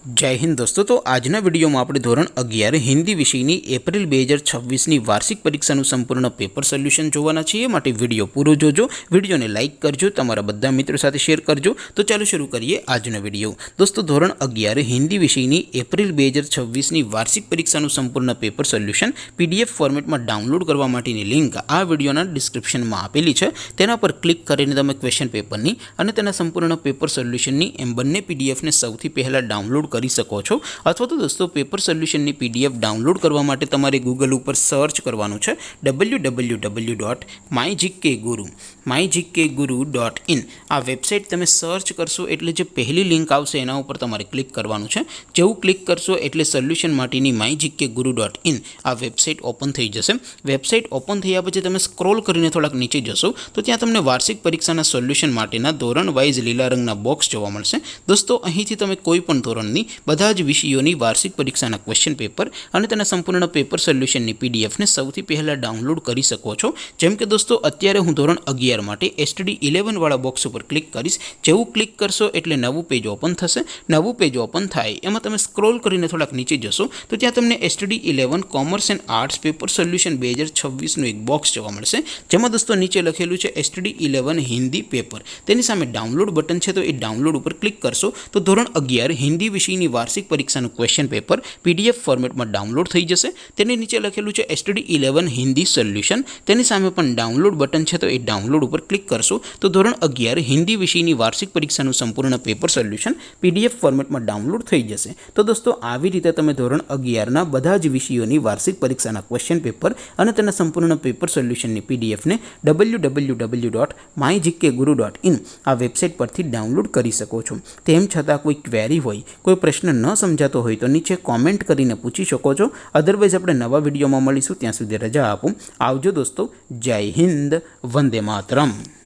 जय हिंद दोस्तों। तो आजना वीडियो में આપણે ધોરણ 11 હિન્દી વિષયની એપ્રિલ 2026ની વાર્ષિક પરીક્ષાનું સંપૂર્ણ પેપર સોલ્યુશન જોવાના છીએ। માટે વિડિયો પૂરો જોજો, વિડિયોને લાઇક કરજો, તમારા બધા મિત્રો સાથે શેર કરજો। તો ચાલો શરૂ કરીએ આજનો વિડિયો। દોસ્તો ધોરણ 11 હિન્દી વિષયની એપ્રિલ 2026ની વાર્ષિક પરીક્ષાનું સંપૂર્ણ પેપર સોલ્યુશન પીડીએફ ફોર્મેટમાં ડાઉનલોડ કરવા માટેની લિંક આ વિડિયોના ડિસ્ક્રિપ્શનમાં આપેલી છે। તેના પર ક્લિક કરીને તમે ક્વેશ્ચન પેપરની અને તેના સંપૂર્ણ પેપર સોલ્યુશનની એમ બંને પીડીએફને સૌથી પહેલા ડાઉનલોડ કરી શકો છો। अथवा तो दोस्तों पेपर सोल्यूशन ની पीडीएफ डाउनलॉड करवा माटे तमारे गूगल पर सर्च करवानुं छे www.mygkguru.in। आ वेबसाइट तमे सर्च करशो एटले जे पहली लिंक आवशे एना उपर तमारे क्लिक करवानुं छे। जेवुं क्लिक करशो एटले सोल्यूशन माटेनी mygkguru.in आ वेबसाइट ओपन थई जशे। वेबसाइट ओपन थया पछी तमे स्क्रॉल करीने थोड़ाक नीचे जशो तो त्यां तमने वार्षिक परीक्षाना सोल्यूशन माटेना धोरण वाइज लीला रंगना बॉक्स जोवा मळशे। दोस्तों અહીંથી તમે કોઈ પણ ધોરણની બધા જ વિષયોની વાર્ષિક પરીક્ષાના ક્વેશ્ચન પેપર અને તેના સંપૂર્ણ પેપર સોલ્યુશનની પીડીએફને સૌથી પહેલા ડાઉનલોડ કરી શકો છો। જેમ કે દોસ્તો અત્યારે હું ધોરણ 11 માટે STD 11 વાળા બોક્સ ઉપર ક્લિક કરીશ। જેવું ક્લિક કરશો એટલે નવું પેજ ઓપન થશે। નવું પેજ ઓપન થાય એમાં તમે સ્ક્રોલ કરીને થોડાક નીચે જશો તો ત્યાં તમને STD 11 commerce and arts paper solution 2026 નું એક બોક્સ જોવા મળશે। જેમાં દોસ્તો નીચે લખેલું છે STD 11 હિન્દી પેપર। તેની સામે ડાઉનલોડ બટન છે તો એ ડાઉનલોડ ઉપર ક્લિક કરશો તો ધોરણ 11 हिंदी विषयनी वार्षिक परीक्षाનું क्वेश्चन पेपर पीडीएफ फॉर्मेट में डाउनलॉड थई जशे। तेनी नीचे लखेलुं छे STD 11 हिंदी सोल्यूशन। तेनी सामे पण डाउनलॉड बटन छे तो ए डाउनलॉड पर क्लिक करशो तो धोरण 11 हिंदी विषयनी वार्षिक परीक्षाનું संपूर्ण पेपर सोल्यूशन पीडीएफ फॉर्मेट में डाउनलॉड थई जशे। तो दोस्तों આવી રીતે તમે ધોરણ 11 ના બધા જ વિષયોની વાર્ષિક પરીક્ષાના ક્વેશ્ચન પેપર અને તેના સંપૂર્ણ પેપર સોલ્યુશનની પીડીએફ ને www.mygkguru.in આ વેબસાઇટ પરથી ડાઉનલોડ કરી શકો છો। તેમ છતાં કોઈ ક્વેરી હોય, कोई प्रश्न न समझातो हो तो नीचे कॉमेंट करीने पूछी शको छो। अदरवाइज अपने नवा विडियो में मळीशुं, त्यां सुधी रजा आपो। आवजो दोस्तों। जय हिंद, वंदे मातरम।